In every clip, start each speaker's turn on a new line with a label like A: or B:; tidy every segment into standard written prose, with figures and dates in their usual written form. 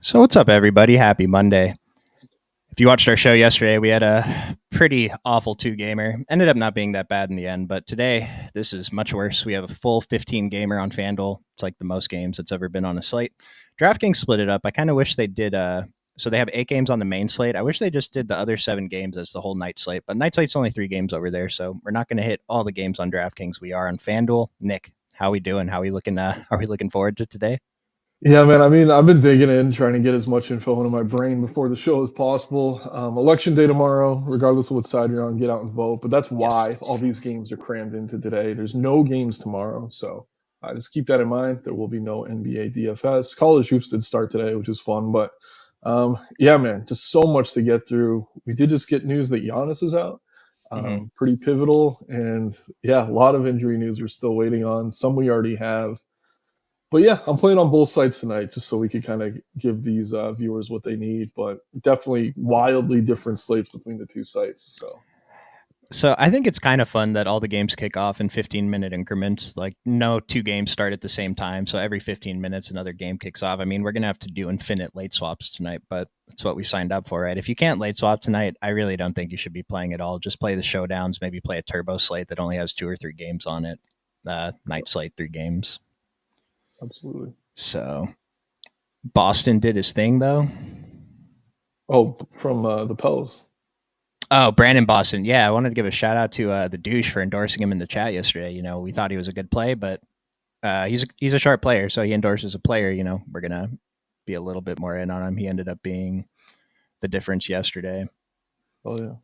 A: So what's up, everybody? Happy Monday. If you watched our show yesterday, we had a pretty awful two-gamer. Ended up not being that bad in the end, but today, this is much worse. We have a full 15-gamer on FanDuel. It's like the most games that's ever been on a slate. DraftKings split it up. I kind of wish they did, so they have 8 games on the main slate. I wish they just did the other 7 games as the whole night slate, but night slate's only 3 games over there, so we're not going to hit all the games on DraftKings. We are on FanDuel. Nick, how we doing? How we looking? Are we looking forward to today?
B: Yeah, man. I mean, I've been digging in, trying to get as much info into my brain before the show as possible. Election day tomorrow, regardless of what side you're on, get out and vote. But that's why
A: Yes.
B: all these games are crammed into today. There's no games tomorrow. So just keep that in mind. There will be no NBA DFS. College hoops did start today, which is fun. But yeah, man, just so much to get through. We did just get news that Giannis is out.
A: Mm-hmm.
B: Pretty pivotal. And yeah, a lot of injury news we're still waiting on. Some we already have. But yeah, I'm playing on both sides tonight just so we could kind of give these viewers what they need. But definitely wildly different slates between the two sites.
A: So I think it's kind of fun that all the games kick off in 15-minute increments. Like no 2 games start at the same time. So every 15 minutes, another game kicks off. I mean, we're going to have to do infinite late swaps tonight, but that's what we signed up for, right? If you can't late swap tonight, I really don't think you should be playing at all. Just play the showdowns, maybe play a turbo slate that only has 2 or 3 games on it. Night slate, 3 games.
B: Absolutely.
A: So Boston did his thing, though.
B: Oh, from the Pels.
A: Oh, Brandon Boston. Yeah, I wanted to give a shout out to the douche for endorsing him in the chat yesterday. You know, we thought he was a good play, but he's a sharp player, so he endorses a player. You know, we're gonna be a little bit more in on him. He ended up being the difference yesterday.
B: Oh yeah.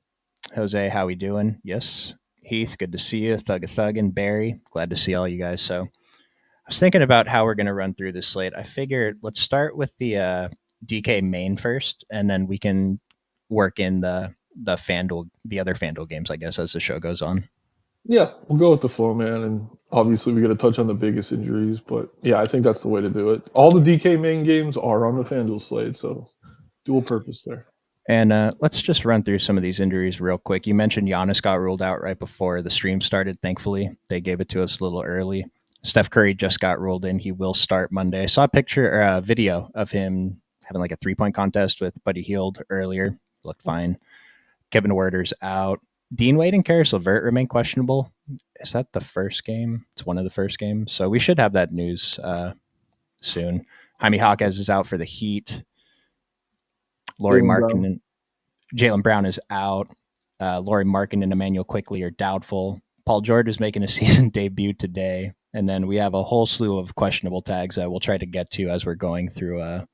A: Jose, how we doing? Yes. Heath, good to see you. Thug and Barry, glad to see all you guys. So I was thinking about how we're gonna run through this slate. I figured let's start with the DK main first, and then we can work in the other FanDuel games, I guess, as the show goes on.
B: Yeah, we'll go with the flow, man. And obviously, we got to touch on the biggest injuries. But yeah, I think that's the way to do it. All the DK main games are on the FanDuel slate. So dual purpose there.
A: And let's just run through some of these injuries real quick. You mentioned Giannis got ruled out right before the stream started. Thankfully, they gave it to us a little early. Steph Curry just got ruled in. He will start Monday. I saw a picture or a video of him having like a 3-point contest with Buddy Hield earlier. Looked fine. Kevin Werder's out. Dean Wade and Karis LeVert remain questionable. Is that the first game? It's one of the first games. So we should have that news soon. Jaime Jaquez is out for the Heat. Laurie Markkinen, Jaylen Brown is out. Laurie Markkinen and Emmanuel Quickley are doubtful. Paul George is making a season debut today. And then we have a whole slew of questionable tags that we'll try to get to as we're going through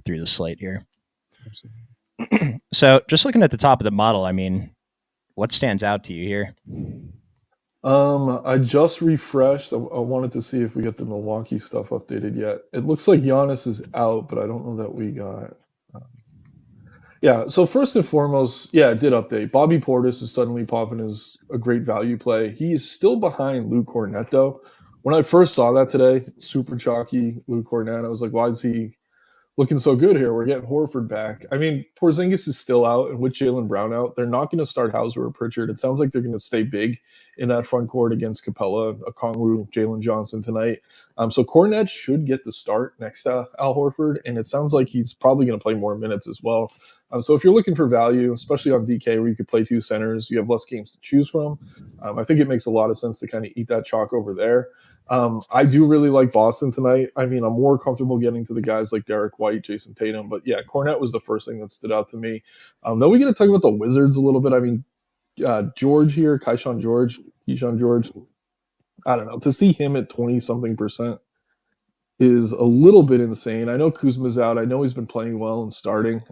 A: the slate here. So just looking at the top of the model, I mean, what stands out to you here?
B: I just refreshed. I wanted to see if we got the Milwaukee stuff updated yet. It looks like Giannis is out, but I don't know that we got. Yeah, so first and foremost, yeah, it did update. Bobby Portis is suddenly popping as a great value play. He is still behind Luke Cornett, though. When I first saw that today, super chalky Luke Cornett, I was like, why is he looking so good here? We're getting Horford back. I mean, Porzingis is still out, and with Jaylen Brown out, they're not going to start Hauser or Pritchard. It sounds like they're going to stay big in that front court against Capella, Okongwu, Jalen Johnson tonight. So Cornett should get the start next to Al Horford, and it sounds like he's probably going to play more minutes as well. So if you're looking for value, especially on DK where you could play 2 centers, you have less games to choose from. I think it makes a lot of sense to kind of eat that chalk over there. I do really like Boston tonight. I mean, I'm more comfortable getting to the guys like Derek White, Jason Tatum. But yeah, Cornett was the first thing that stood out to me. Then we get to talk about the Wizards a little bit. I mean, George here, Keyshawn George, I don't know. To see him at 20-something% is a little bit insane. I know Kuzma's out. I know he's been playing well and starting.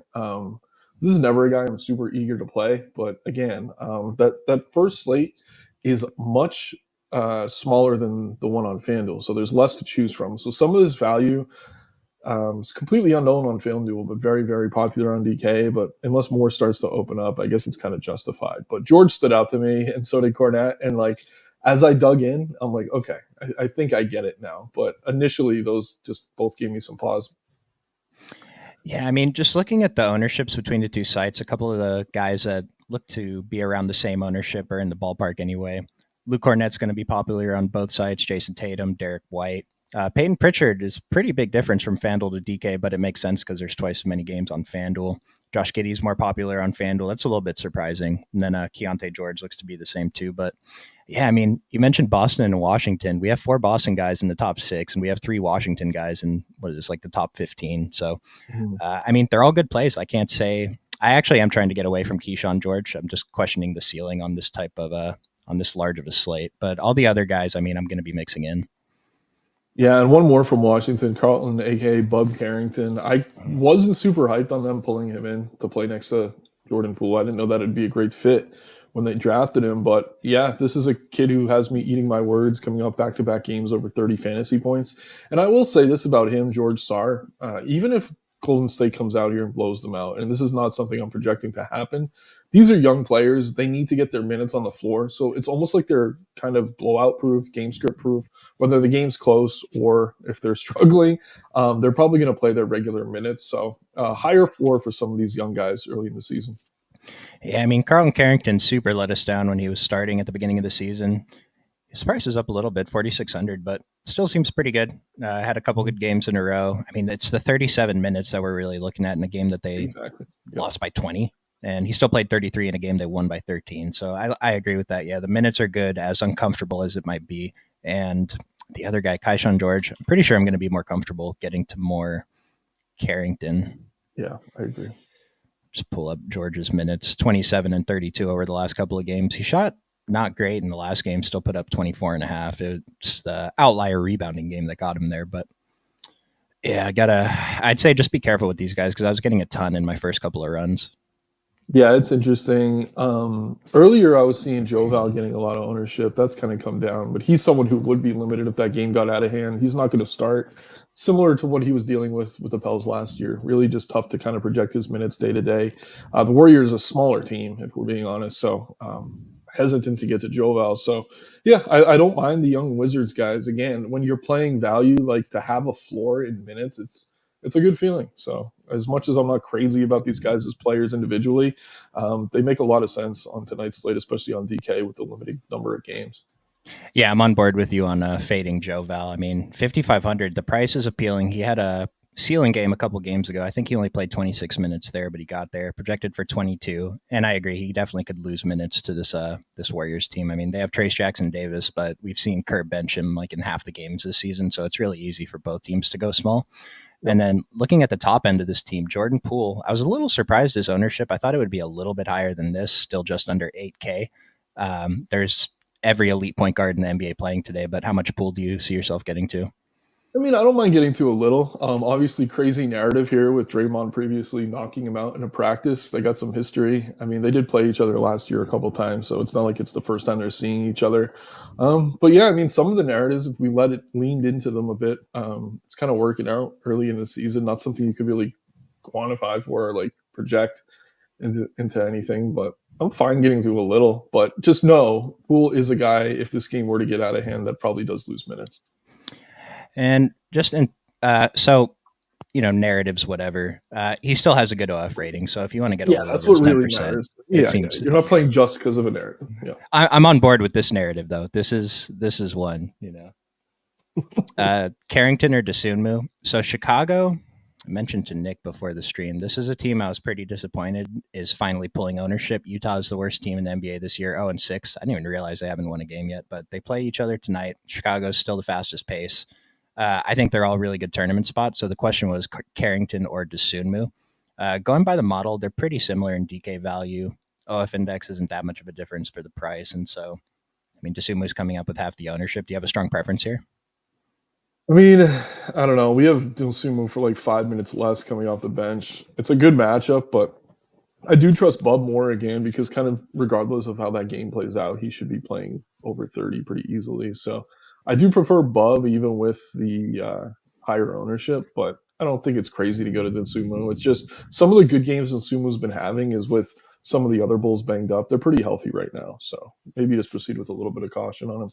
B: This is never a guy I'm super eager to play. But again, that first slate is much smaller than the one on FanDuel. So there's less to choose from. So some of this value is completely unknown on FanDuel, but very, very popular on DK. But unless more starts to open up, I guess it's kind of justified. But George stood out to me, and so did Cornett. And like, as I dug in, I'm like, okay, I think I get it now. But initially, those just both gave me some pause.
A: Yeah, I mean, just looking at the ownerships between the two sites, a couple of the guys that look to be around the same ownership are in the ballpark anyway. Luke Cornett's going to be popular on both sides. Jason Tatum, Derek White. Peyton Pritchard is pretty big difference from FanDuel to DK, but it makes sense because there's twice as many games on FanDuel. Josh Giddey's more popular on FanDuel. That's a little bit surprising. And then Keontae George looks to be the same too. But yeah, I mean, you mentioned Boston and Washington. We have 4 Boston guys in the top 6, and we have 3 Washington guys in what is this, like the top 15. So, I mean, they're all good plays. I can't say. I actually am trying to get away from Keyshawn George. I'm just questioning the ceiling on this type of on this large of a slate. But all the other guys, I mean, I'm going to be mixing in.
B: Yeah, and one more from Washington, Carlton, aka Bub Carrington. I wasn't super hyped on them pulling him in to play next to Jordan Poole. I didn't know that it'd be a great fit when they drafted him. But yeah, this is a kid who has me eating my words, coming up back-to-back games over 30 fantasy points. And I will say this about him, George Sarr. Even if Golden State comes out here and blows them out, and this is not something I'm projecting to happen, these are young players. They need to get their minutes on the floor. So it's almost like they're kind of blowout proof, game script proof. Whether the game's close or if they're struggling, they're probably going to play their regular minutes. So higher floor for some of these young guys early in the season.
A: Yeah, I mean, Carlton Carrington super let us down when he was starting at the beginning of the season. His price is up a little bit, 4,600, but still seems pretty good. Had a couple good games in a row. I mean, it's the 37 minutes that we're really looking at in a game that they lost by 20. And he still played 33 in a game they won by 13. So I agree with that. Yeah, the minutes are good, as uncomfortable as it might be. And the other guy, Keyshawn George, I'm pretty sure I'm going to be more comfortable getting to more Carrington.
B: Yeah, I agree.
A: Just pull up George's minutes, 27 and 32 over the last couple of games. He shot not great in the last game, still put up 24 and a half. It's the outlier rebounding game that got him there. But yeah, I'd say just be careful with these guys because I was getting a ton in my first couple of runs.
B: Yeah, it's interesting. Earlier, I was seeing Joe Val getting a lot of ownership. That's kind of come down, but he's someone who would be limited if that game got out of hand. He's not going to start. Similar to what he was dealing with the Pels last year. Really just tough to kind of project his minutes day to day. The Warriors are a smaller team, if we're being honest, so hesitant to get to Joe Val. So, yeah, I don't mind the young Wizards guys. Again, when you're playing value, like to have a floor in minutes, it's a good feeling. So as much as I'm not crazy about these guys as players individually, they make a lot of sense on tonight's slate, especially on DK with the limited number of games.
A: Yeah, I'm on board with you on fading Joe Val. I mean, 5,500, the price is appealing. He had a ceiling game a couple games ago. I think he only played 26 minutes there, but he got there, projected for 22. And I agree, he definitely could lose minutes to this Warriors team. I mean, they have Trace Jackson Davis, but we've seen Kerr bench him like in half the games this season, so it's really easy for both teams to go small. Yep. And then looking at the top end of this team, Jordan Poole, I was a little surprised his ownership. I thought it would be a little bit higher than this, still just under 8K. There's every elite point guard in the NBA playing today, but how much Poole do you see yourself getting to?
B: I mean, I don't mind getting to a little. Obviously, crazy narrative here with Draymond previously knocking him out in a practice. They got some history. I mean, they did play each other last year a couple times, so it's not like it's the first time they're seeing each other. But yeah, I mean, some of the narratives, if we let it leaned into them a bit, it's kind of working out early in the season. Not something you could really quantify for or like project into anything, but I'm fine getting to a little. But just know, Poole is a guy, if this game were to get out of hand, that probably does lose minutes.
A: And just so narratives, whatever. He still has a good OF rating, so if you want to get a little
B: that's
A: over
B: what really
A: 10%,
B: matters. Yeah, you're not playing just because of a narrative. Yeah,
A: I'm on board with this narrative though. This is one. Carrington or Dosunmu. So Chicago, I mentioned to Nick before the stream, this is a team I was pretty disappointed is finally pulling ownership. Utah is the worst team in the NBA this year, 0-6. I didn't even realize they haven't won a game yet, but they play each other tonight. Chicago's still the fastest pace. I think they're all really good tournament spots. So the question was Carrington or Dosunmu. Going by the model, they're pretty similar in DK value. OF index isn't that much of a difference for the price. And so, I mean, Dosunmu's coming up with half the ownership. Do you have a strong preference here?
B: I mean, I don't know. We have Dosunmu for like 5 minutes less coming off the bench. It's a good matchup, but I do trust Bub more again because kind of regardless of how that game plays out, he should be playing over 30 pretty easily. So I do prefer Bub even with the higher ownership, but I don't think it's crazy to go to Dosunmu. It's just some of the good games Dosunmu's been having is with some of the other Bulls banged up. They're pretty healthy right now. So maybe just proceed with a little bit of caution on him.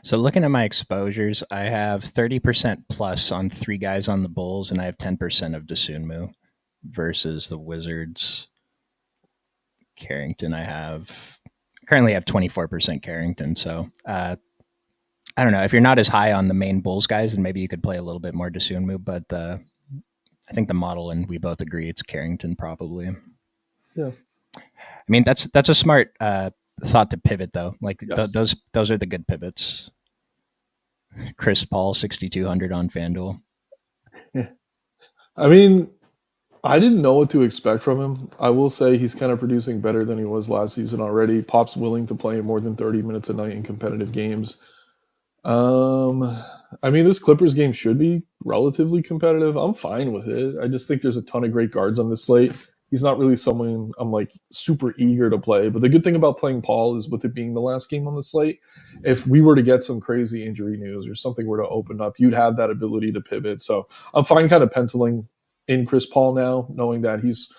A: So looking at my exposures, I have 30% plus on 3 guys on the Bulls, and I have 10% of Dosunmu versus the Wizards. Carrington, I currently have 24% Carrington. So I don't know, if you're not as high on the main Bulls guys, then maybe you could play a little bit more Dosunmu, but I think the model, and we both agree, it's Carrington probably.
B: Yeah.
A: I mean, that's a smart thought to pivot though. Like
B: Yes.
A: those are the good pivots. Chris Paul 6,200 on FanDuel.
B: Yeah. I mean, I didn't know what to expect from him. I will say he's kind of producing better than he was last season already. Pop's willing to play more than 30 minutes a night in competitive games. Um, I mean, this Clippers game should be relatively competitive. I'm fine with it. I just think there's a ton of great guards on this slate. He's not really someone I'm like super eager to play. But the good thing about playing Paul is with it being the last game on the slate, if we were to get some crazy injury news or something were to open up, you'd have that ability to pivot. So I'm fine kind of penciling in Chris Paul now, knowing that he's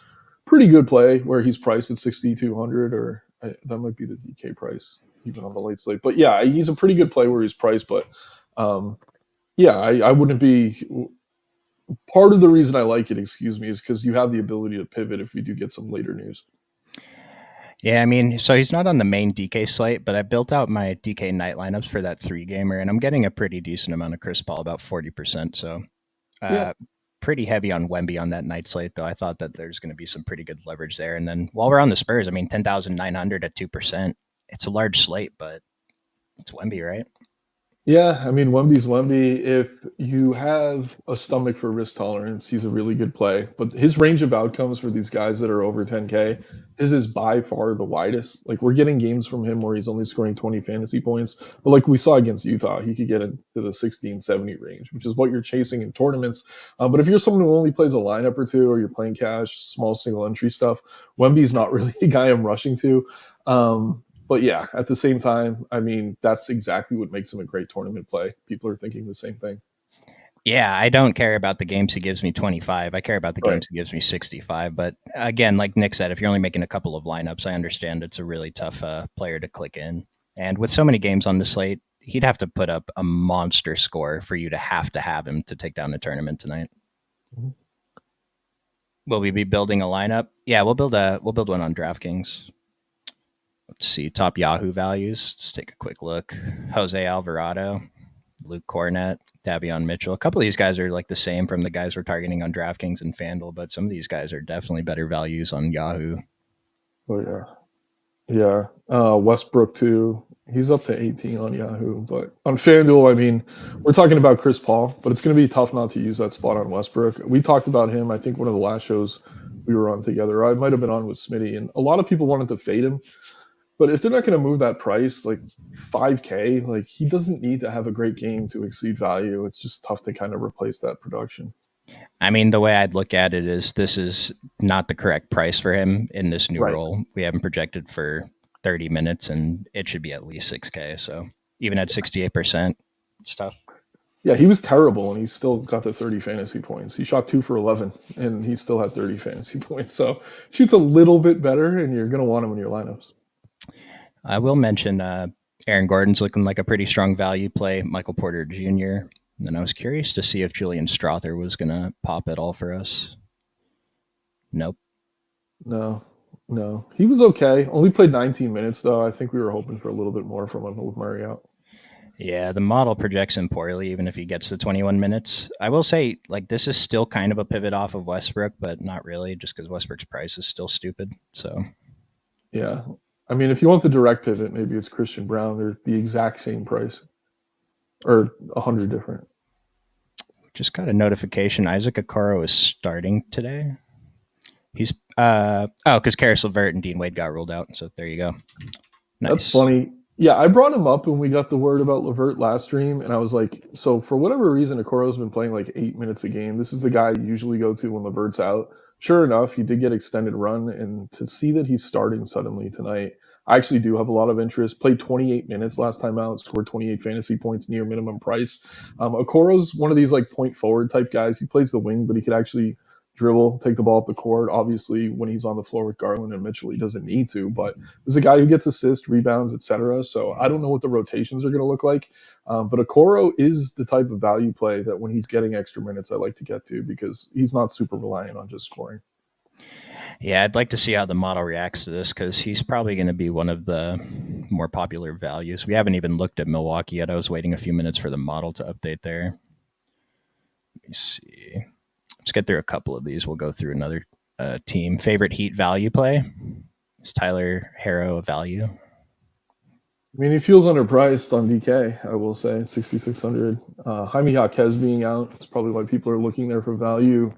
B: pretty good play where he's priced at 6,200, or that might be the DK price even on the late slate. But yeah, he's a pretty good play where he's priced. But yeah, I wouldn't be. Part of the reason I like it, excuse me, is because you have the ability to pivot if we do get some later news.
A: Yeah, I mean, so he's not on the main DK slate, but I built out my DK night lineups for that 3-gamer, and I'm getting a pretty decent amount of Chris Paul, about 40%. So
B: Yeah,
A: pretty heavy on Wemby on that night slate, though. I thought that there's going to be some pretty good leverage there. And then while we're on the Spurs, I mean, 10,900 at 2%. It's a large slate, but it's Wemby, right?
B: yeah. I mean, Wemby's Wemby. If you have a stomach for risk tolerance, he's a really good play. But his range of outcomes for these guys that are over 10K, his is by far the widest. Like we're getting games from him where he's only scoring 20 fantasy points. But like we saw against Utah, he could get into the 16-70 range, which is what you're chasing in tournaments. But if you're someone who only plays a lineup or two, or you're playing cash, small single entry stuff, Wemby's not really the guy I'm rushing to. But yeah, at the same time, I mean, that's exactly what makes him a great tournament play. People are thinking the same thing.
A: Yeah, I don't care about the games he gives me 25. I care about the
B: Right.
A: games he gives me 65. But again, like Nick said, if you're only making a couple of lineups, I understand it's a really tough player to click in. And with so many games on the slate, he'd have to put up a monster score for you to have him to take down the tournament tonight.
B: Mhm.
A: Will we be building a lineup? Yeah, we'll build one on DraftKings. Let's see, top Yahoo values. Let's take a quick look. Jose Alvarado, Luke Cornett, Davion Mitchell. A couple of these guys are like the same from the guys we're targeting on DraftKings and FanDuel, but some of these guys are definitely better values on Yahoo.
B: Oh yeah, yeah. Westbrook too. He's up to 18 on Yahoo, but on FanDuel, I mean, we're talking about Chris Paul, but it's going to be tough not to use that spot on Westbrook. We talked about him. I think one of the last shows we were on together. I might have been on with Smitty, and a lot of people wanted to fade him. But if they're not going to move that price, like 5K, like he doesn't need to have a great game to exceed value. It's just tough to kind of replace that production.
A: I mean, the way I'd look at it is this is not the correct price for him in this new
B: Right.
A: role. We haven't projected for 30 minutes, and it should be at least 6K. So even at 68%, it's tough.
B: Yeah, he was terrible, and he still got to 30 fantasy points. He shot 2 for 11, and he still had 30 fantasy points. So shoots a little bit better, and you're going to want him in your lineups.
A: I will mention Aaron Gordon's looking like a pretty strong value play. Michael Porter Jr. And then I was curious to see if Julian Strother was going to pop at all for us. Nope.
B: No, no. He was okay. Only played 19 minutes, though. I think we were hoping for a little bit more from him with Murray out.
A: Yeah, the model projects him poorly, even if he gets the 21 minutes. I will say, like, this is still kind of a pivot off of Westbrook, but not really, just because Westbrook's price is still stupid. So,
B: Yeah. I mean, if you want the direct pivot, maybe it's Christian Brown. They're the exact same price, or 100 different.
A: just got a notification. Isaac Okoro is starting today. He's, because Karis LeVert and Dean Wade got ruled out. So there you go. Nice.
B: That's funny. Yeah, I brought him up when we got the word about LeVert last stream, and I was like, so for whatever reason, Okoro's been playing like 8 minutes a game. This is the guy you usually go to when LeVert's out. Sure enough, he did get extended run, and to see that he's starting suddenly tonight, I actually do have a lot of interest. Played 28 minutes last time out, scored 28 fantasy points near minimum price. Okoro's one of these like point forward type guys. He plays the wing, but he could actually dribble, take the ball up the court. Obviously, when he's on the floor with Garland and Mitchell, he doesn't need to, but is a guy who gets assists, rebounds, etc. So I don't know what the rotations are going to look like. But Okoro is the type of value play that when he's getting extra minutes, I like to get to because he's not super reliant on just scoring.
A: Yeah, I'd like to see how the model reacts to this because he's probably going to be one of the more popular values. We haven't even looked at Milwaukee yet. I was waiting a few minutes for the model to update there. Let me see. Let's get through a couple of these. We'll go through another team. Favorite Heat value play? Is Tyler Harrow a value?
B: I mean, he feels underpriced on DK, I will say, 6,600. Jaime Jaquez being out is probably why people are looking there for value.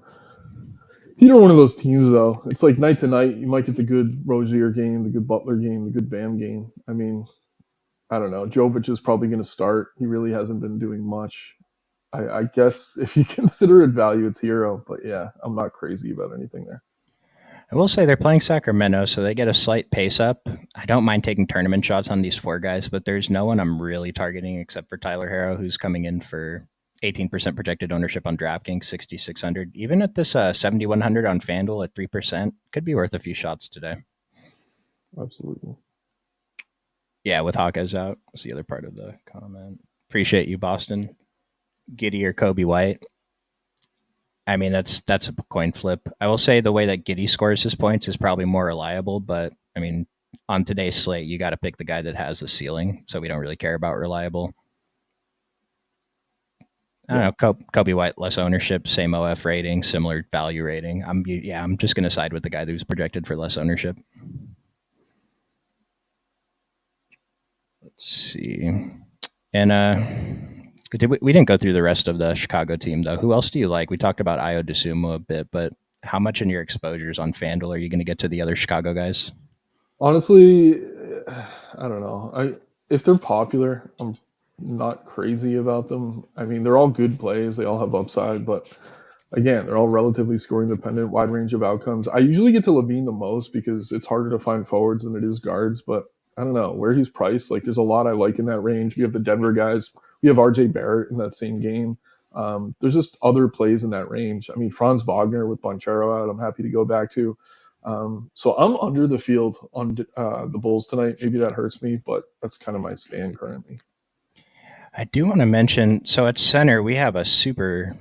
B: Heat are one of those teams, though. It's like night to night. You might get the good Rozier game, the good Butler game, the good Bam game. I mean, I don't know. Jovic is probably going to start. He really hasn't been doing much. I guess if you consider it value, it's Hero. But yeah, I'm not crazy about anything there.
A: I will say they're playing Sacramento, so they get a slight pace up. I don't mind taking tournament shots on these four guys, but there's no one I'm really targeting except for Tyler Harrow, who's coming in for 18% projected ownership on DraftKings, 6,600. Even at this 7,100 on FanDuel at 3%, could be worth a few shots today.
B: Absolutely.
A: Yeah, with Hawkes out was the other part of the comment. Appreciate you, Boston. Giddey or Kobe White. I mean, that's a coin flip. I will say the way that Giddey scores his points is probably more reliable, but I mean, on today's slate, you got to pick the guy that has the ceiling, so we don't really care about reliable. I don't know, Kobe White, less ownership, same OF rating, similar value rating. I'm just going to side with the guy who's projected for less ownership. Let's see. And we didn't go through the rest of the Chicago team, though. Who else do you like? We talked about Ayo Dosunmu a bit, but how much in your exposures on FanDuel are you going to get to the other Chicago guys?
B: Honestly, I don't know. If they're popular, I'm not crazy about them. I mean, they're all good plays. They all have upside, but again, they're all relatively scoring dependent, wide range of outcomes. I usually get to Levine the most because it's harder to find forwards than it is guards, but I don't know where he's priced. Like, there's a lot I like in that range. We have the Denver guys. We have RJ Barrett in that same game. There's just other plays in that range. I mean, Franz Wagner with Bonchero out, I'm happy to go back to. So I'm under the field on the Bulls tonight. Maybe that hurts me, but that's kind of my stand currently.
A: I do want to mention, so at center, we have a super,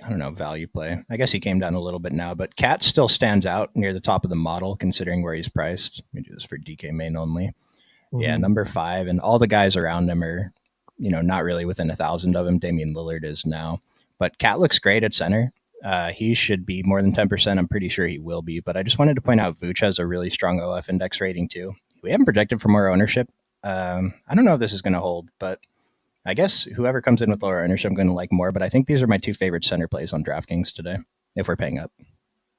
A: I don't know, value play. I guess he came down a little bit now, but Cat still stands out near the top of the model considering where he's priced. Let me do this for DK main only. Mm-hmm. Yeah, number 5, and all the guys around him are, not really within 1,000 of him. Damian Lillard is now. But Cat looks great at center. He should be more than 10%. I'm pretty sure he will be. But I just wanted to point out Vooch has a really strong OF index rating too. We haven't projected for more ownership. I don't know if this is going to hold, but I guess whoever comes in with lower ownership, I'm going to like more. But I think these are my 2 favorite center plays on DraftKings today, if we're paying up.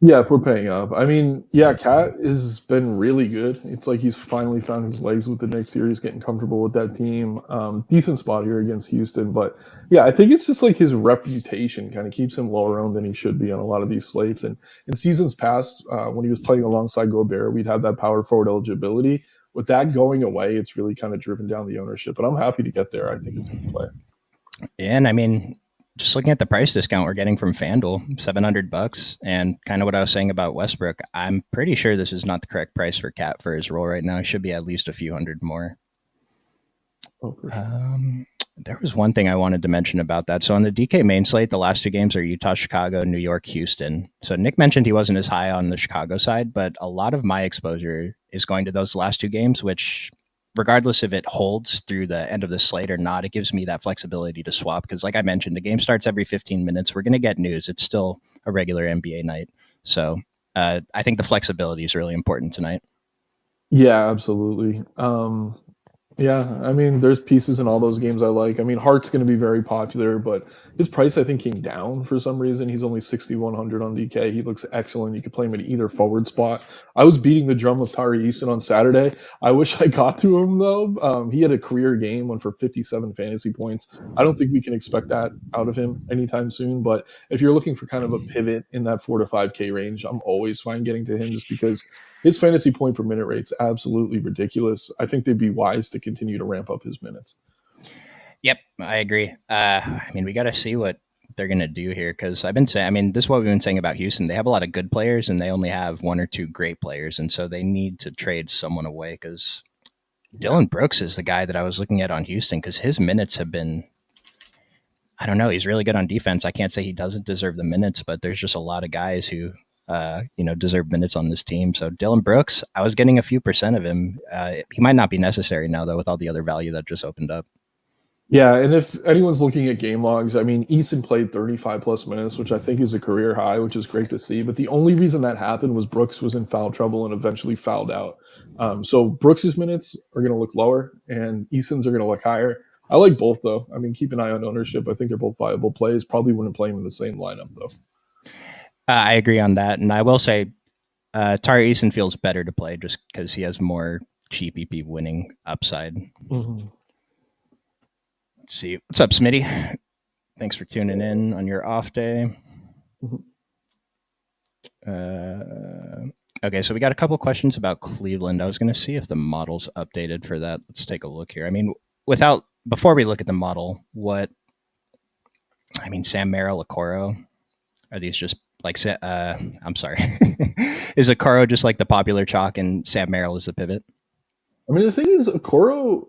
B: Yeah, if we're paying up. I mean, yeah, Cat has been really good. It's like he's finally found his legs with the Knicks here. He's getting comfortable with that team. Decent spot here against Houston. But yeah, I think it's just like his reputation kind of keeps him lower owned than he should be on a lot of these slates. And in seasons past, when he was playing alongside Gobert, we'd have that power forward eligibility. With that going away, it's really kind of driven down the ownership. But I'm happy to get there. I think it's a good play.
A: And I mean, just looking at the price discount we're getting from FanDuel, $700, and kind of what I was saying about Westbrook, I'm pretty sure this is not the correct price for Cat for his role right now. It should be at least a few hundred more.
B: Oh, for sure.
A: There was one thing I wanted to mention about that. So on the DK main slate, the last 2 games are Utah, Chicago, New York, Houston. So Nick mentioned he wasn't as high on the Chicago side, but a lot of my exposure is going to those last 2 games, which regardless if it holds through the end of the slate or not, it gives me that flexibility to swap. Because like I mentioned, the game starts every 15 minutes. We're going to get news. It's still a regular NBA night. So I think the flexibility is really important tonight.
B: Yeah, absolutely. Yeah, I mean, there's pieces in all those games I like. I mean, Hart's going to be very popular, but his price, I think, came down for some reason. He's only 6,100 on DK. He looks excellent. You could play him at either forward spot. I was beating the drum of Tari Eason on Saturday. I wish I got to him, though. He had a career game, went for 57 fantasy points. I don't think we can expect that out of him anytime soon, but if you're looking for kind of a pivot in that 4 to 5K range, I'm always fine getting to him just because his fantasy point per minute rate's absolutely ridiculous. I think they'd be wise to continue to ramp up his minutes.
A: Yep, I agree. I mean, we got to see what they're going to do here because I've been saying, I mean, this is what we've been saying about Houston. They have a lot of good players and they only have 1 or 2 great players. And so they need to trade someone away because Dylan Brooks is the guy that I was looking at on Houston because his minutes have been, I don't know, he's really good on defense. I can't say he doesn't deserve the minutes, but there's just a lot of guys who deserve minutes on this team. So Dylan Brooks, I was getting a few percent of him. He might not be necessary now, though, with all the other value that just opened up.
B: Yeah, and if anyone's looking at game logs, I mean, Eason played 35 plus minutes, which I think is a career high, which is great to see. But the only reason that happened was Brooks was in foul trouble and eventually fouled out. So Brooks's minutes are going to look lower, and Eason's are going to look higher. I like both, though. I mean, keep an eye on ownership. I think they're both viable plays. Probably wouldn't play them in the same lineup, though.
A: I agree on that. And I will say Tari Eason feels better to play just because he has more cheap EP winning upside.
B: Mm-hmm.
A: Let's see. What's up, Smitty? Thanks for tuning in on your off day. Okay, so we got a couple questions about Cleveland. I was going to see if the model's updated for that. Let's take a look here. I mean, before we look at the model, Sam Merrill, Okoro, are these just like, I'm sorry. Is Okoro just like the popular chalk and Sam Merrill is the pivot?
B: I mean, the thing is, Okoro,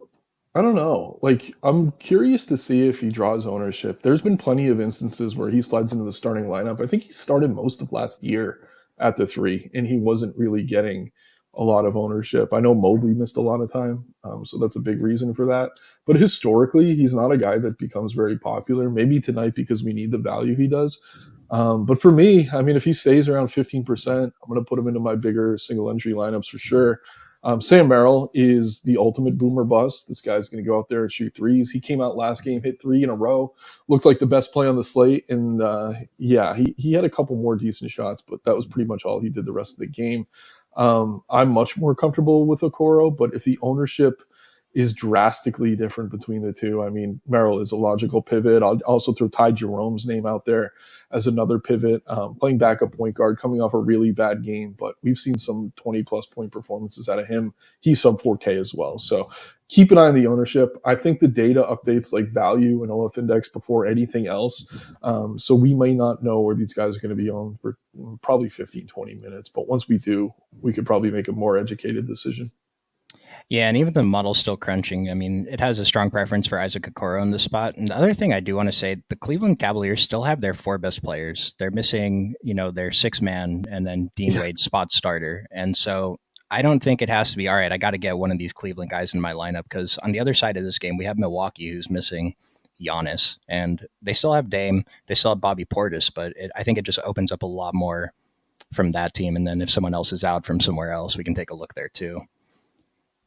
B: I don't know. Like, I'm curious to see if he draws ownership. There's been plenty of instances where he slides into the starting lineup. I think he started most of last year at the 3, and he wasn't really getting a lot of ownership. I know Mobley missed a lot of time, so that's a big reason for that. But historically, he's not a guy that becomes very popular. Maybe tonight because we need the value he does. But for me, I mean, if he stays around 15%, I'm going to put him into my bigger single entry lineups for sure. Sam Merrill is the ultimate boomer bust. This guy's going to go out there and shoot threes. He came out last game, hit 3 in a row, looked like the best play on the slate. And he had a couple more decent shots, but that was pretty much all he did the rest of the game. I'm much more comfortable with Okoro, but if the ownership is drastically different between the two. I mean, Merrill is a logical pivot. I'll also throw Ty Jerome's name out there as another pivot, playing backup point guard, coming off a really bad game, but we've seen some 20-plus point performances out of him. He's sub 4K as well. So keep an eye on the ownership. I think the data updates like value and OF index before anything else. So we may not know where these guys are going to be on for probably 15, 20 minutes. But once we do, we could probably make a more educated decision.
A: Yeah, and even the model's still crunching. I mean, it has a strong preference for Isaac Okoro in this spot. And the other thing I do want to say, the Cleveland Cavaliers still have their 4 best players. They're missing, their 6-man and then Dean Wade's spot starter. And so I don't think it has to be, all right, I got to get one of these Cleveland guys in my lineup, because on the other side of this game, we have Milwaukee, who's missing Giannis. And they still have Dame. They still have Bobby Portis. But I think it just opens up a lot more from that team. And then if someone else is out from somewhere else, we can take a look there too.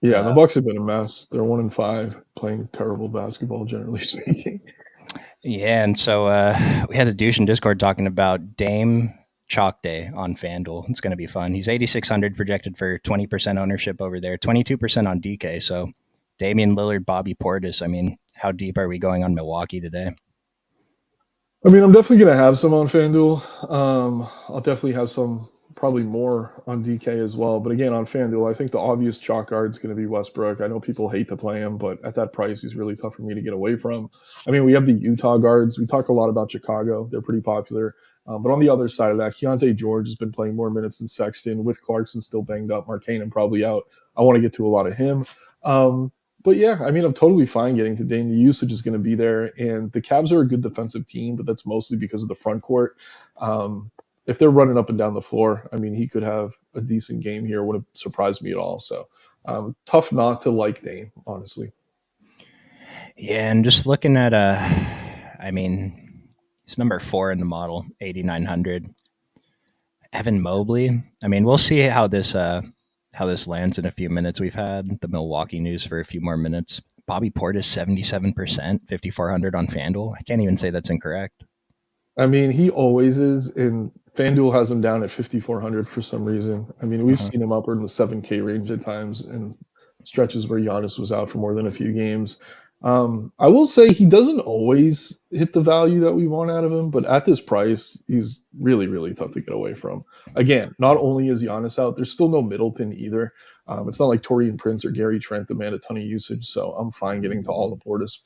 B: Yeah, the Bucks have been a mess. They're 1-5, playing terrible basketball, generally speaking.
A: Yeah, and so we had a douche in Discord talking about Dame Chalk Day on FanDuel. It's going to be fun. He's 8,600 projected for 20% ownership over there, 22% on DK. So Damian Lillard, Bobby Portis. I mean, how deep are we going on Milwaukee today?
B: I mean, I'm definitely going to have some on FanDuel. I'll definitely have some, probably more on DK as well. But again, on FanDuel, I think the obvious chalk guard is going to be Westbrook. I know people hate to play him, but at that price, he's really tough for me to get away from. I mean, we have the Utah guards. We talk a lot about Chicago. They're pretty popular. But on the other side of that, Keontae George has been playing more minutes than Sexton, with Clarkson still banged up, Markkanen probably out. I want to get to a lot of him. But yeah, I mean, I'm totally fine getting to Dame. The usage is going to be there. And the Cavs are a good defensive team, but that's mostly because of the front court. If they're running up and down the floor, I mean, he could have a decent game here. Wouldn't surprise me at all. So tough not to like Dame, honestly.
A: Yeah, and just looking at, he's number 4 in the model, 8,900. Evan Mobley. I mean, we'll see how this lands in a few minutes. We've had the Milwaukee news for a few more minutes. Bobby Portis, 77%, 5,400 on FanDuel. I can't even say that's incorrect.
B: I mean, he always is, and FanDuel has him down at 5,400 for some reason. I mean, we've seen him upward in the 7K range at times, and stretches where Giannis was out for more than a few games. I will say he doesn't always hit the value that we want out of him, but at this price, he's really, really tough to get away from. Again, not only is Giannis out, there's still no Middleton either. It's not like Taurean Prince or Gary Trent demand a ton of usage, so I'm fine getting to all the Portis.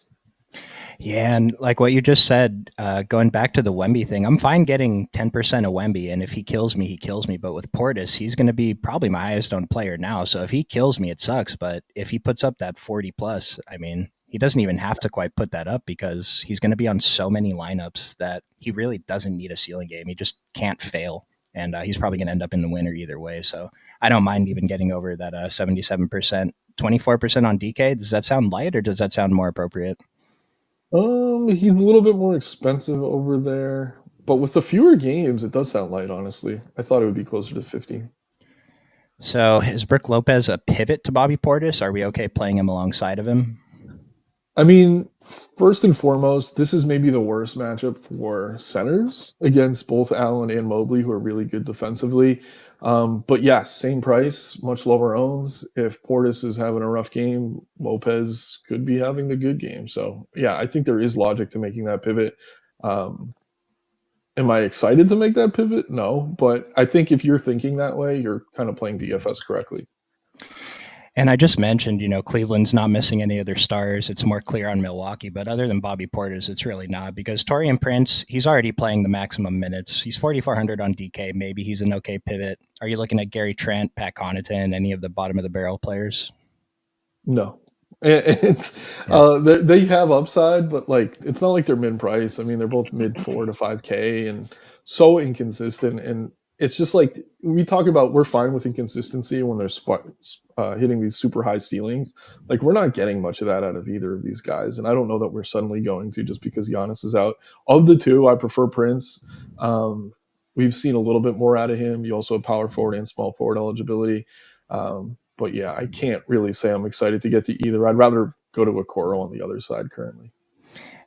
A: Yeah, and like what you just said, going back to the Wemby thing, I'm fine getting 10% of Wemby, and if he kills me, he kills me. But with Portis, he's going to be probably my highest owned player now. So if he kills me, it sucks. But if he puts up that 40 plus, I mean, he doesn't even have to quite put that up, because he's going to be on so many lineups that he really doesn't need a ceiling game. He just can't fail. and he's probably going to end up in the winner either way. So I don't mind even getting over that 77%, 24% on DK. Does that sound light, or does that sound more appropriate?
B: He's a little bit more expensive over there, but with the fewer games, it does sound light, honestly. I thought it would be closer to 50.
A: So is Brook Lopez a pivot to Bobby Portis? Are we okay playing him alongside of him?
B: I mean, first and foremost, this is maybe the worst matchup for centers against both Allen and Mobley, who are really good defensively. But yes, same price, much lower owns. If Portis is having a rough game, Lopez could be having the good game. So yeah, I think there is logic to making that pivot. Um, am I excited to make that pivot? No, but I think if you're thinking that way, you're kind of playing DFS correctly.
A: And I just mentioned, Cleveland's not missing any of their stars. It's more clear on Milwaukee, but other than Bobby Portis, it's really not, because Taurean Prince, he's already playing the maximum minutes. He's 4,400 on DK. Maybe he's an okay pivot. Are you looking at Gary Trent, Pat Connaughton, any of the bottom of the barrel players?
B: No. It's they have upside, but like it's not like they're mid price. I mean, they're both mid 4 to 5K and so inconsistent. And it's just like we talk about, we're fine with inconsistency when they're hitting these super high ceilings. Like we're not getting much of that out of either of these guys, and I don't know that we're suddenly going to, just because Giannis is out. Of the two, I prefer Prince. We've seen a little bit more out of him. You also have power forward and small forward eligibility. But yeah, I can't really say I'm excited to get to either. I'd rather go to a Coro on the other side currently.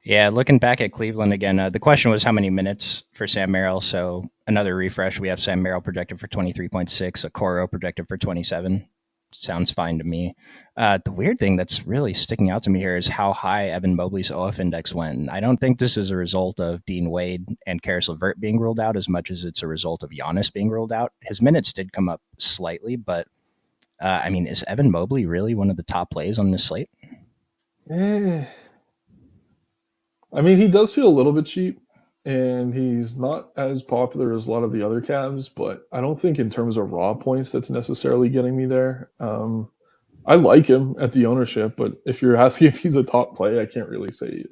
A: Yeah, looking back at Cleveland again, the question was how many minutes for Sam Merrill. So another refresh, we have Sam Merrill projected for 23.6, a Coro projected for 27. Sounds fine to me. The weird thing that's really sticking out to me here is how high Evan Mobley's OF index went. And I don't think this is a result of Dean Wade and Karis LeVert being ruled out as much as it's a result of Giannis being ruled out. His minutes did come up slightly, but I mean, is Evan Mobley really one of the top plays on this slate?
B: I mean, he does feel a little bit cheap, and he's not as popular as a lot of the other Cavs, but I don't think in terms of raw points that's necessarily getting me there. I like him at the ownership, but if you're asking if he's a top play, I can't really say he is.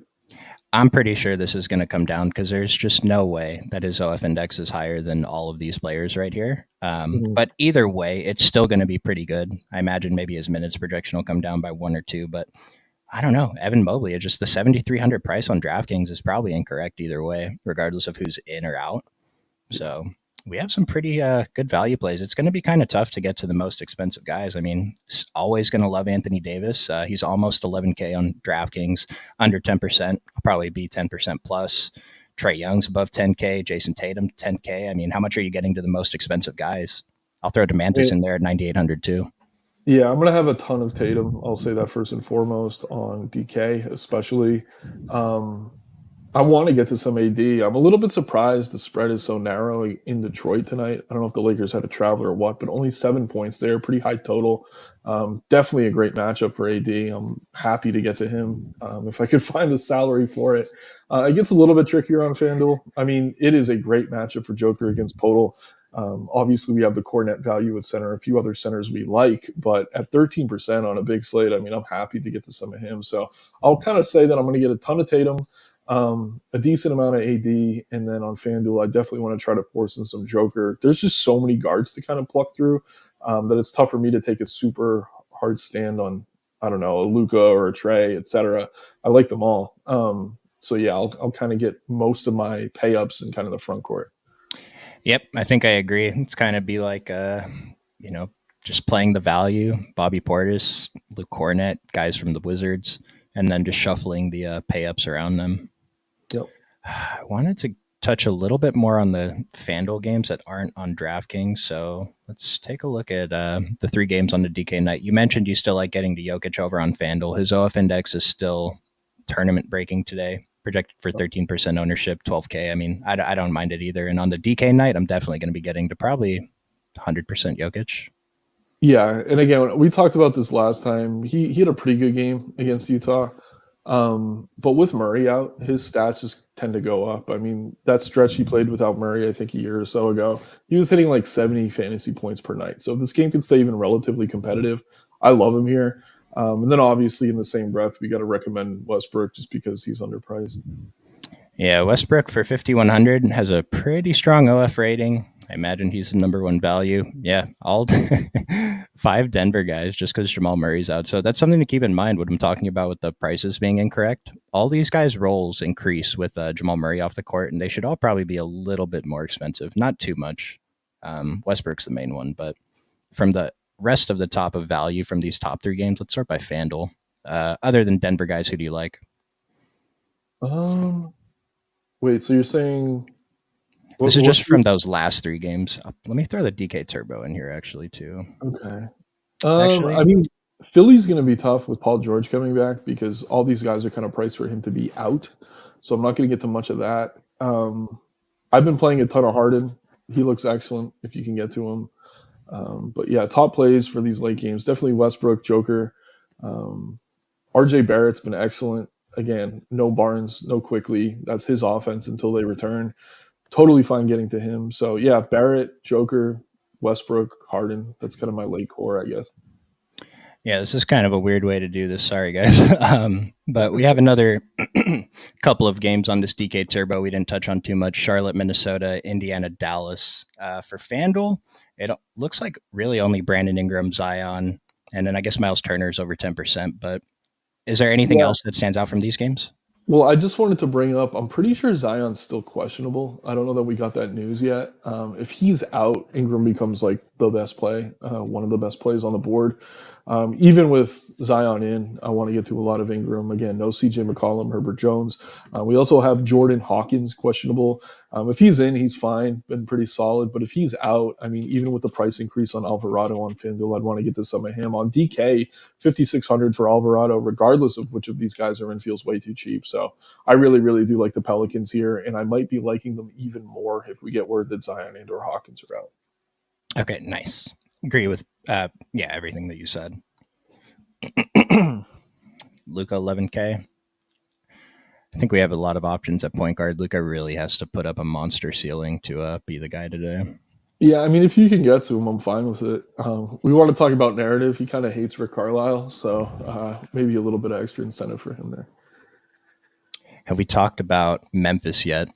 A: I'm pretty sure this is going to come down because there's just no way that his OF index is higher than all of these players right here. But either way, it's still going to be pretty good. I imagine maybe his minutes projection will come down by 1 or 2, but I don't know. Evan Mobley, just the 7,300 price on DraftKings is probably incorrect either way, regardless of who's in or out. So we have some pretty good value plays. It's going to be kind of tough to get to the most expensive guys. I mean, always going to love Anthony Davis. He's almost 11K on DraftKings, under 10%. I'll probably be 10% plus. Trae Young's above 10K. Jason Tatum, 10K. I mean, how much are you getting to the most expensive guys? I'll throw DeMantis in there at 9,800 too.
B: Yeah, I'm going to have a ton of Tatum. I'll say that first and foremost on DK, especially. I want to get to some AD. I'm a little bit surprised the spread is so narrow in Detroit tonight. I don't know if the Lakers had to travel or what, but only 7 points there. Pretty high total. Definitely a great matchup for AD. I'm happy to get to him if I could find the salary for it. It gets a little bit trickier on FanDuel. I mean, it is a great matchup for Joker against Podol. Obviously, we have the core net value at center, a few other centers we like, but at 13% on a big slate, I mean, I'm happy to get to some of him. So I'll kind of say that I'm going to get a ton of Tatum, a decent amount of AD, and then on FanDuel, I definitely want to try to force in some Joker. There's just so many guards to kind of pluck through that it's tough for me to take a super hard stand on, I don't know, a Luka or a Trey, etc. I like them all. So yeah, I'll kind of get most of my pay ups in kind of the front court.
A: Yep, I think I agree. It's kind of be like, just playing the value, Bobby Portis, Luke Cornett, guys from the Wizards, and then just shuffling the pay-ups around them.
B: Yep.
A: I wanted to touch a little bit more on the FanDuel games that aren't on DraftKings, so let's take a look at the 3 games on the DK night. You mentioned you still like getting to Jokic over on FanDuel. His OF index is still tournament breaking today. Projected for 13% ownership, 12K. I mean, I don't mind it either. And on the DK night, I'm definitely going to be getting to probably 100% Jokic.
B: Yeah, and again, we talked about this last time. He had a pretty good game against Utah. But with Murray out, his stats just tend to go up. I mean, that stretch he played without Murray, I think a year or so ago, he was hitting like 70 fantasy points per night. So if this game can stay even relatively competitive, I love him here. And then obviously in the same breath, we got to recommend Westbrook just because he's underpriced.
A: Yeah, Westbrook for 5,100 has a pretty strong OF rating. I imagine he's the number one value. Yeah, all 5 Denver guys just because Jamal Murray's out. So that's something to keep in mind when I'm talking about with the prices being incorrect. All these guys' roles increase with Jamal Murray off the court, and they should all probably be a little bit more expensive. Not too much. Westbrook's the main one, but from the rest of the top of value from these top 3 games, let's start by FanDuel. Other than Denver guys, who do you like?
B: Wait, so you're saying
A: This is just from those last 3 games. Let me throw the DK Turbo in here actually too.
B: Okay.
A: Actually,
B: I mean, Philly's going to be tough with Paul George coming back because all these guys are kind of priced for him to be out. So I'm not going to get to much of that. I've been playing a ton of Harden. He looks excellent if you can get to him. But yeah, top plays for these late games definitely Westbrook, Joker. RJ Barrett's been excellent. Again, no Barnes, no Quickly. That's his offense until they return. Totally fine getting to him. So yeah, Barrett, Joker, Westbrook, Harden. That's kind of my late core, I guess.
A: Yeah, this is kind of a weird way to do this. Sorry, guys. But we have another couple of games on this DK Turbo we didn't touch on too much. Charlotte, Minnesota, Indiana, Dallas. For FanDuel, it looks like really only Brandon Ingram, Zion, and then I guess Miles Turner's over 10%. But is there anything else that stands out from these games?
B: Well, I just wanted to bring up, I'm pretty sure Zion's still questionable. I don't know that we got that news yet. If he's out, Ingram becomes like the best play, one of the best plays on the board. Even with Zion in, I want to get to a lot of Ingram. Again, no CJ McCollum, Herbert Jones. We also have Jordan Hawkins questionable. If he's in, he's fine, been pretty solid. But if he's out, I mean, even with the price increase on Alvarado on FanDuel, I'd want to get to some of him. On DK, 5,600 for Alvarado, regardless of which of these guys are in, feels way too cheap. So I really, really do like the Pelicans here, and I might be liking them even more if we get word that Zion and or Hawkins are out.
A: Okay, nice. Agree with everything that you said. Luka 11K. I think we have a lot of options at point guard. Luka really has to put up a monster ceiling to be the guy today.
B: Yeah, I mean, if you can get to him, I'm fine with it. We want to talk about narrative. He kind of hates Rick Carlisle, so maybe a little bit of extra incentive for him there.
A: Have we talked about Memphis yet?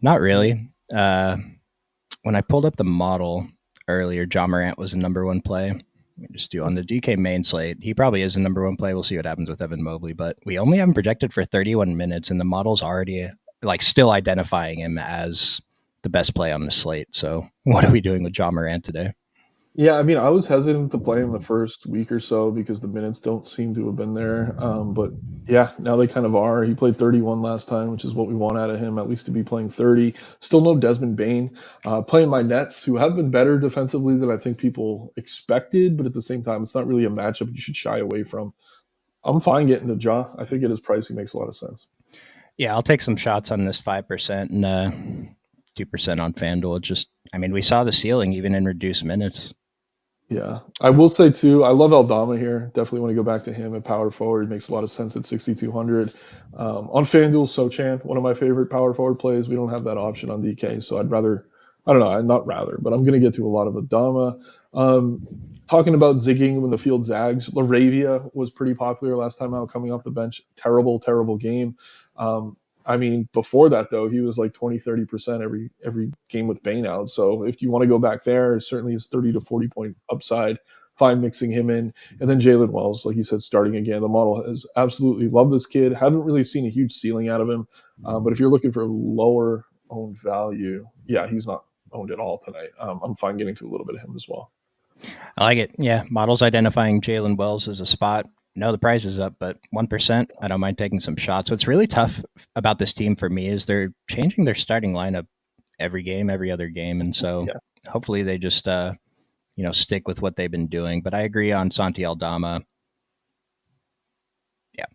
A: Not really. When I pulled up the model earlier, Ja Morant was the number one play. Just do on the DK main slate. He probably is the number one play. We'll see what happens with Evan Mobley, but we only have him projected for 31 minutes, and the model's already like still identifying him as the best play on the slate. So what are we doing with Ja Morant today?
B: Yeah, I mean, I was hesitant to play him the first week or so because the minutes don't seem to have been there. But yeah, now they kind of are. He played 31 last time, which is what we want out of him, at least to be playing 30. Still no Desmond Bane. Playing my Nets, who have been better defensively than I think people expected, but at the same time, it's not really a matchup you should shy away from. I'm fine getting to Ja. I think at his price, he makes a lot of sense.
A: Yeah, I'll take some shots on this 5% and 2% on FanDuel. Just, I mean, we saw the ceiling even in reduced minutes.
B: Yeah, I will say too, I love Aldama here. Definitely want to go back to him at power forward. Makes a lot of sense at 6,200. On FanDuel, Sochan, one of my favorite power forward plays. We don't have that option on DK, so I'd rather, I don't know, not rather, but I'm going to get to a lot of Aldama. Talking about zigging when the field zags, Laravia was pretty popular last time out coming off the bench. Terrible, terrible game. I mean, before that, though, he was like 20, 30% every game with Bane out. So if you want to go back there, certainly his 30 to 40 point upside, fine mixing him in. And then Jalen Wells, like you said, starting again. The model has absolutely loved this kid. Haven't really seen a huge ceiling out of him. But if you're looking for lower owned value, yeah, he's not owned at all tonight. I'm fine getting to a little bit of him as well.
A: I like it. Yeah, models identifying Jalen Wells as a spot. No, the price is up, but 1%, I don't mind taking some shots. What's really tough about this team for me is they're changing their starting lineup every game, every other game. And so hopefully they just, stick with what they've been doing. But I agree on Santi Aldama. Yeah.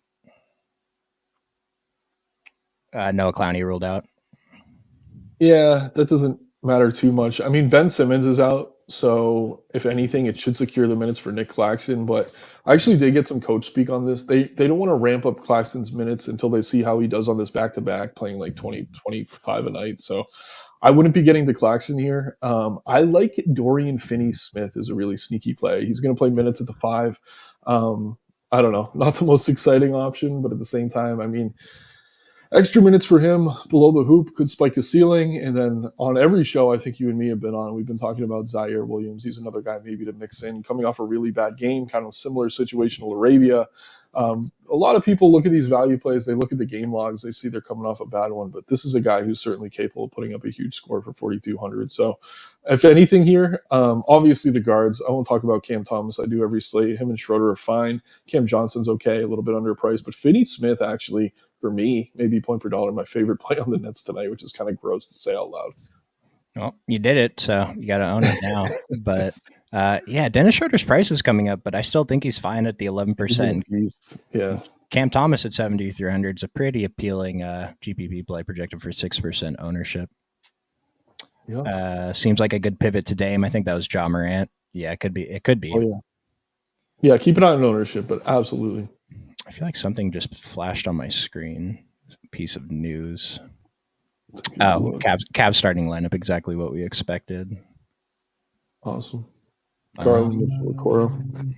A: Noah Clowney ruled out.
B: Yeah, that doesn't matter too much. I mean, Ben Simmons is out, so if anything, it should secure the minutes for Nick Claxton. But I actually did get some coach speak on this. They don't want to ramp up Claxton's minutes until they see how he does on this back to back, playing like 20, 25 a night. So I wouldn't be getting to Claxton here. I like Dorian Finney-Smith is a really sneaky play. He's going to play minutes at the 5. I don't know, not the most exciting option, but at the same time, I mean, extra minutes for him below the hoop could spike the ceiling. And then on every show I think you and me have been on, we've been talking about Zaire Williams. He's another guy maybe to mix in, coming off a really bad game, kind of similar situation to Arabia. A lot of people look at these value plays, they look at the game logs, they see they're coming off a bad one, but this is a guy who's certainly capable of putting up a huge score for 4,200. So if anything here, obviously the guards, I won't talk about Cam Thomas. I do every slate. Him and Schroeder are fine. Cam Johnson's okay, a little bit underpriced, but Finney Smith actually, for me, maybe point per dollar, my favorite play on the Nets tonight, which is kind of gross to say out loud.
A: Well, you did it, so you got to own it now. But yeah, Dennis Schroeder's price is coming up, but I still think he's fine at the 11%.
B: Yeah.
A: Cam Thomas at 7,300 is a pretty appealing GPP play, projected for 6% ownership.
B: Yeah.
A: Seems like a good pivot to Dame. I think that was Ja Morant. Yeah, it could be.
B: Oh, yeah. Yeah, keep an eye on ownership, but absolutely.
A: I feel like something just flashed on my screen. Piece of news. Oh, Cavs starting lineup, exactly what we expected.
B: Awesome. Garland, Okoro.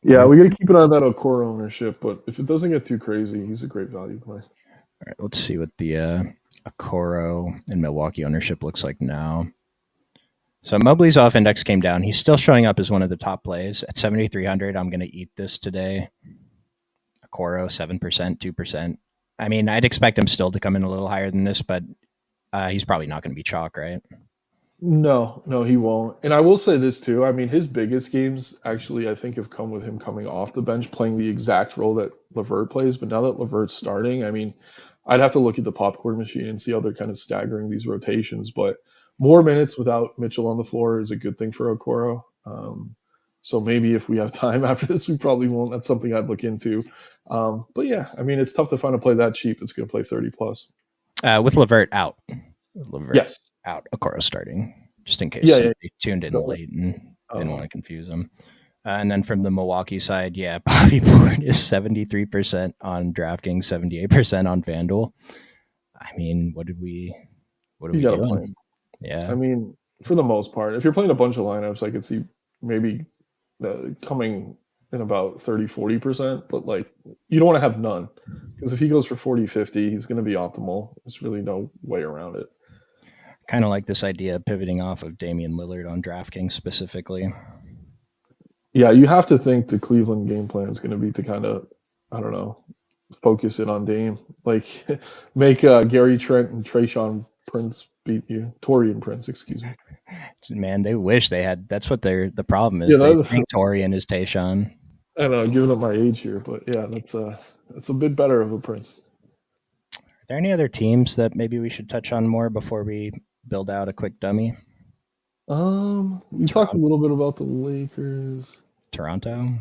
B: Yeah, we got to keep an eye on that Okoro ownership, but if it doesn't get too crazy, he's a great value play.
A: All right, let's see what the Okoro and Milwaukee ownership looks like now. So Mobley's off index came down. He's still showing up as one of the top plays at 7,300. I'm going to eat this today. Okoro 7%, 2%. I mean, I'd expect him still to come in a little higher than this, but he's probably not going to be chalk, right?
B: No, he won't. And I will say this too. I mean, his biggest games actually, I think, have come with him coming off the bench, playing the exact role that LeVert plays. But now that LeVert's starting, I mean, I'd have to look at the popcorn machine and see how they're kind of staggering these rotations. But more minutes without Mitchell on the floor is a good thing for Okoro. So maybe if we have time after this, we probably won't. That's something I'd look into. But yeah, I mean, it's tough to find a play that cheap. It's going to play 30 plus.
A: With LeVert out. LeVert
B: yes.
A: Out. Okoro starting, just in case somebody tuned in late and didn't want to confuse them. And then from the Milwaukee side, yeah, Bobby Portis is 73% on DraftKings, 78% on FanDuel. I mean, what are we doing? Yeah.
B: I mean, for the most part, if you're playing a bunch of lineups, I could see maybe coming in about 30-40%, but like you don't want to have none, because if he goes for 40-50, he's going to be optimal. There's really no way around it.
A: Kind of like this idea of pivoting off of Damian Lillard on DraftKings specifically.
B: Yeah, you have to think the Cleveland game plan is going to be to kind of, I don't know, focus it on Dame. Like, make Gary Trent and Tayshaun Prince beat you. Torian Prince, excuse me.
A: Man, they wish they had. That's what the problem is. Yeah, they think Torian is Tayshaun.
B: I know, giving up my age here, but yeah, that's a bit better of a Prince.
A: Are there any other teams that maybe we should touch on more before we build out a quick dummy?
B: We talked a little bit about the Lakers.
A: Toronto?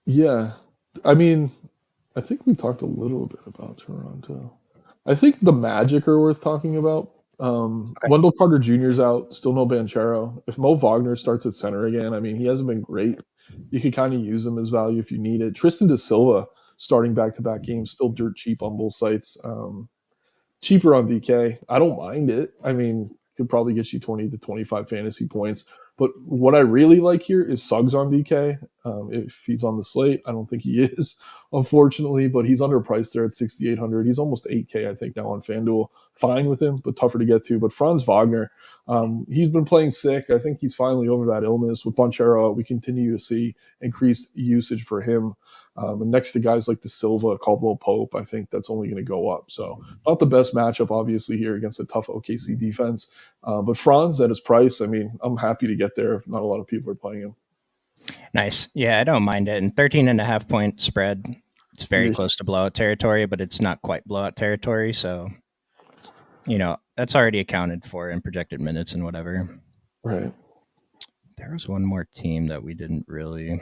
B: Yeah. I mean, I think we talked a little bit about Toronto. I think the Magic are worth talking about. Okay. Wendell Carter Jr.'s out, still no Banchero. If Mo Wagner starts at center again, I mean, he hasn't been great. You could kind of use him as value if you need it. Tristan da Silva starting back-to-back games, still dirt cheap on both sites. Cheaper on DK. I don't mind it. I mean, could probably get you 20 to 25 fantasy points. But what I really like here is Suggs on DK. If he's on the slate, I don't think he is, unfortunately, but he's underpriced there at 6,800. He's almost 8K, I think, now on FanDuel. Fine with him, but tougher to get to. But Franz Wagner, he's been playing sick. I think he's finally over that illness. With Banchero, we continue to see increased usage for him. And next to guys like Da Silva, Caldwell Pope, I think that's only going to go up. So not the best matchup, obviously, here against a tough OKC defense. But Franz at his price, I mean, I'm happy to get there. Not a lot of people are playing him.
A: Nice. Yeah, I don't mind it. And 13.5 point spread. It's very close to blowout territory, but it's not quite blowout territory. So, that's already accounted for in projected minutes and whatever.
B: Right.
A: There was one more team that we didn't really...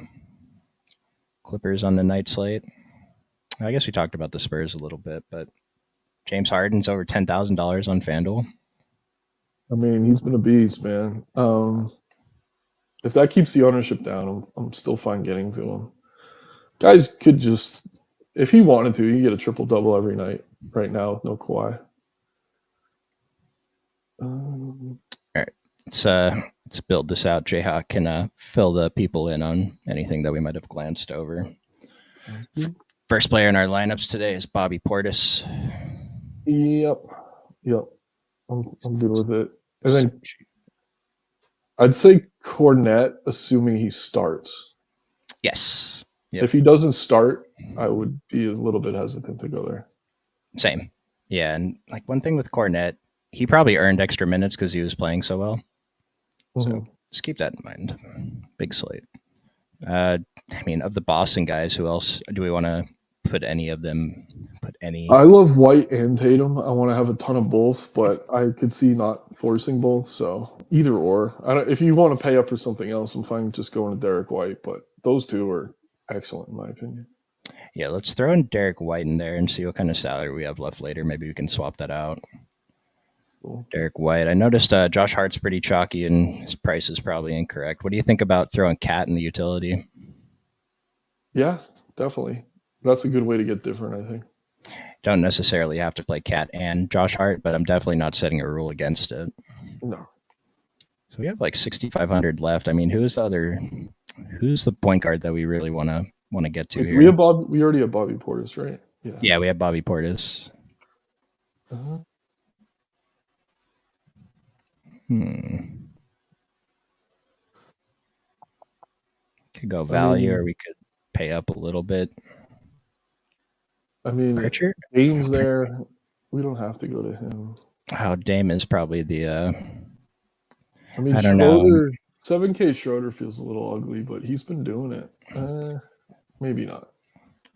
A: Clippers on the night slate. I guess we talked about the Spurs a little bit, but James Harden's over $10,000 on FanDuel.
B: I mean, he's been a beast, man. If that keeps the ownership down, I'm still fine getting to him. Guys could just, if he wanted to, he get a triple-double every night right now, no Kawhi.
A: All right. Let's build this out. Jayhawk can fill the people in on anything that we might have glanced over. First player in our lineups today is Bobby Portis.
B: Yep. I'm good with it. And then I'd say Cornette, assuming he starts.
A: Yes. Yep.
B: If he doesn't start, I would be a little bit hesitant to go there.
A: Same. Yeah, and like one thing with Cornette, he probably earned extra minutes because he was playing so well. So just keep that in mind. Big slate. I mean, of the Boston guys, who else do we want to put any of them?
B: I love White and Tatum. I want to have a ton of both, but I could see not forcing both. So either or. If you want to pay up for something else, I'm fine with just going to Derek White. But those two are excellent in my opinion.
A: Yeah, let's throw in Derek White in there and see what kind of salary we have left later. Maybe we can swap that out. Cool. Derek White. I noticed Josh Hart's pretty chalky and his price is probably incorrect. What do you think about throwing Cat in the utility?
B: Yeah, definitely. That's a good way to get different, I think.
A: Don't necessarily have to play Cat and Josh Hart, but I'm definitely not setting a rule against it.
B: No.
A: So we have like 6,500 left. I mean, who's the point guard that we really want to get to here?
B: We already have Bobby Portis, right?
A: Yeah, we have Bobby Portis. Could go value, or we could pay up a little bit.
B: I mean,
A: Pritchard?
B: Dame's there. We don't have to go to him.
A: Oh, Dame is probably the.
B: I mean, Schroeder, 7K Schroeder feels a little ugly, but he's been doing it. Maybe not.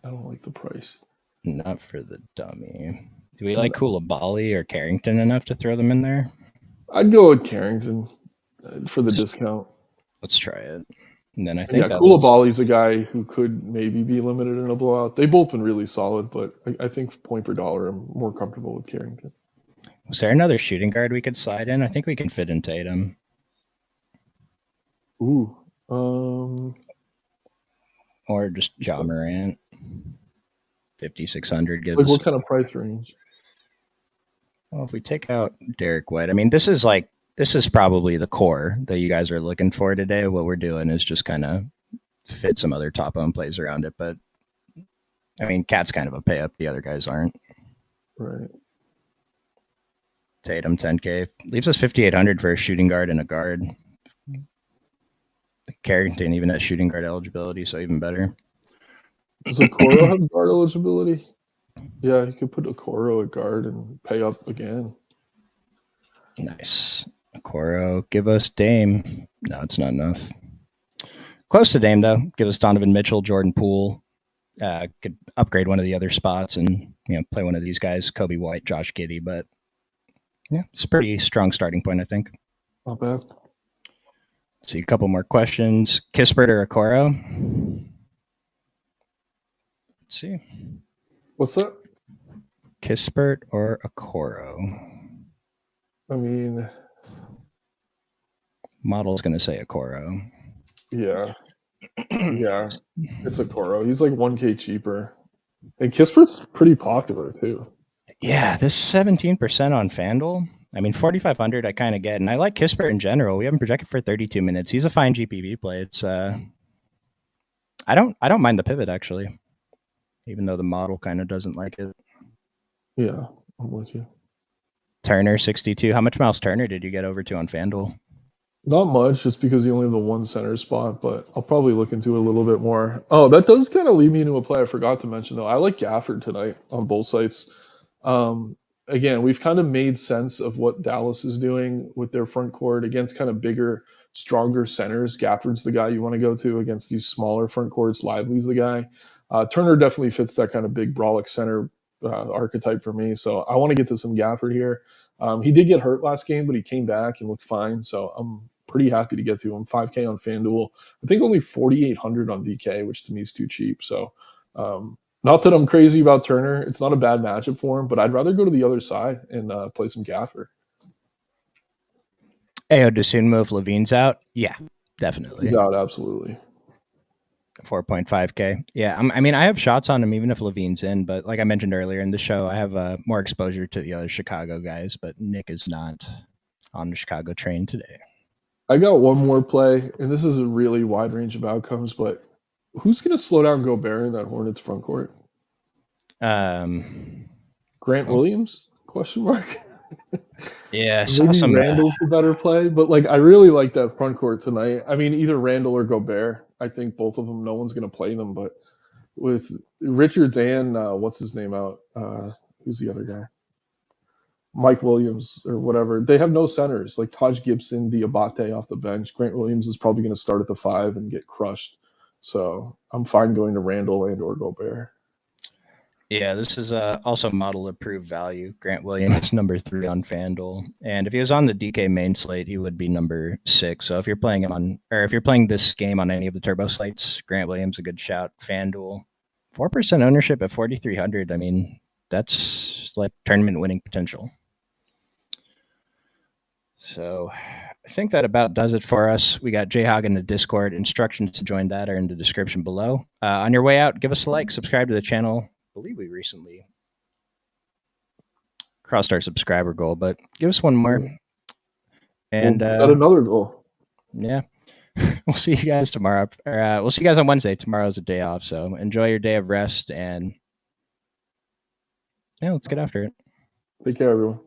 B: I don't like the price.
A: Not for the dummy. Do we like Koulibaly or Carrington enough to throw them in there?
B: I'd go with Carrington for the discount.
A: Let's try it. And then I think
B: Koulibaly's a guy who could maybe be limited in a blowout. They've both been really solid, but I think point per dollar, I'm more comfortable with Carrington.
A: Was there another shooting guard we could slide in? I think we can fit in Tatum.
B: Ooh.
A: Or just Ja Morant. 5,600 gives.
B: Like what kind of price range?
A: Well, if we take out Derek White, I mean, this is probably the core that you guys are looking for today. What we're doing is just kind of fit some other top owned plays around it. But I mean, Cat's kind of a pay up. The other guys aren't.
B: Right.
A: Tatum 10K leaves us 5,800 for a shooting guard and a guard. Carrington even has shooting guard eligibility, so even better.
B: Does Okoro have guard eligibility? Yeah, you could put Okoro at guard and pay up again.
A: Nice. Okoro, give us Dame. No, it's not enough. Close to Dame, though. Give us Donovan Mitchell, Jordan Poole. Could upgrade one of the other spots and play one of these guys, Kobe White, Josh Giddey. But yeah, it's a pretty strong starting point, I think.
B: Not bad.
A: See a couple more questions. Kispert or Okoro? Let's see.
B: What's that?
A: Kispert or Okoro?
B: I mean,
A: model's going to say Okoro.
B: Yeah. Yeah, it's Okoro. He's like 1K cheaper. And Kispert's pretty popular, too.
A: Yeah, this 17% on FanDuel. I mean, 4,500 I kind of get. And I like Kispert in general. We have him projected for 32 minutes. He's a fine GPP play. It's I don't mind the pivot, actually. Even though the model kind of doesn't like it.
B: Yeah, I'm with you.
A: Turner, 62. How much Miles Turner did you get over to on FanDuel?
B: Not much, just because you only have the one center spot, but I'll probably look into it a little bit more. Oh, that does kind of lead me into a play I forgot to mention, though. I like Gafford tonight on both sites. Again, we've kind of made sense of what Dallas is doing with their front court against kind of bigger, stronger centers. Gafford's the guy you want to go to against these smaller front courts. Lively's the guy. Turner definitely fits that kind of big brolic center archetype for me. So I want to get to some Gafford here. He did get hurt last game, but he came back and looked fine. So I'm pretty happy to get to him. 5K on FanDuel. I think only 4,800 on DK, which to me is too cheap. So not that I'm crazy about Turner. It's not a bad matchup for him, but I'd rather go to the other side and play some Gafford.
A: Ayo Dosunmu if Levine's out? Yeah, definitely.
B: He's out, absolutely.
A: 4.5K. Yeah, I mean, I have shots on him even if Levine's in, but like I mentioned earlier in the show, I have more exposure to the other Chicago guys, but Nick is not on the Chicago train today.
B: I got one more play, and this is a really wide range of outcomes, but who's going to slow down Gobert in that Hornets front court? Grant Williams? Question mark.
A: Yeah, I saw
B: Maybe
A: some.
B: Randall's the better play, but like I really like that front court tonight. I mean, either Randall or Gobert. I think both of them. No one's going to play them, but with Richards and what's his name out? Who's the other guy? Mike Williams or whatever. They have no centers like Taj Gibson, Diabate off the bench. Grant Williams is probably going to start at the 5 and get crushed. So I'm fine going to Randall and or Gobert.
A: Yeah, this is also model approved value. Grant Williams, number 3 on FanDuel, and if he was on the DK main slate, he would be number 6. So if you're playing him on, or if you're playing this game on any of the turbo slates, Grant Williams a good shout. FanDuel, 4% ownership at 4,300. I mean, that's like tournament winning potential. So I think that about does it for us. We got Jayhog in the Discord. Instructions to join that are in the description below. On your way out, give us a like, subscribe to the channel. I believe we recently crossed our subscriber goal, but give us one more. And
B: we'll set another goal.
A: Yeah. We'll see you guys tomorrow. We'll see you guys on Wednesday. Tomorrow's a day off, so enjoy your day of rest, and yeah, let's get after it.
B: Take care, everyone.